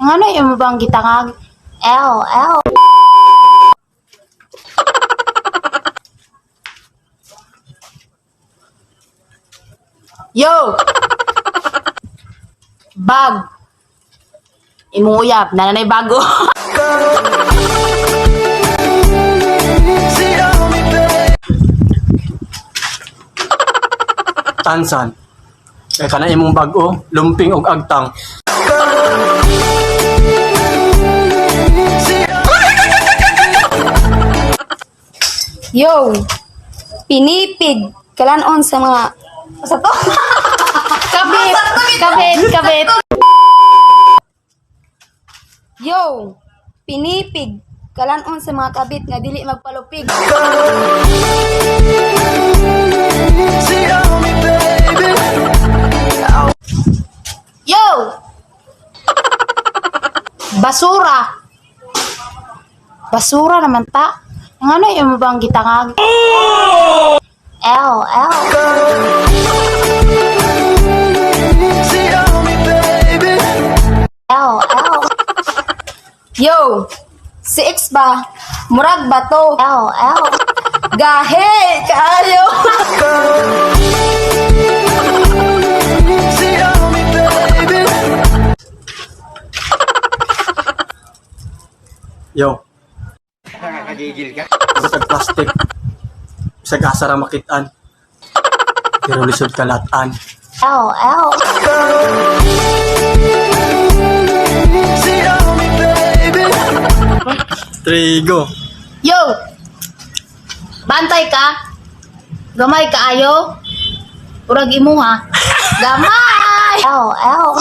Ang ano yung bang gitangag? L. Yo! Bag! Imuyap, nananay bago. Tansan. Kaya ka na imong bag-o, lumping og agtang. Yo! Pinipig! Kalanon sa mga... Sa to? Kabit! Yo! Pinipig! Kalanon sa mga kabit nga dili magpalupig. Yo! Basura! Basura naman ta. Ang ano yung bang gitangag? L. Yo! Si X ba? Murag ba to? L. Gahe! Kaayo! Yo, Nakakagigil ka. butag plastic. Bisag asa ra makitaan. Pero lisod kalatan. L. Trigo. Yo! Bantay ka? Gamay ka ayo? Urag imo ha? Gamay! L.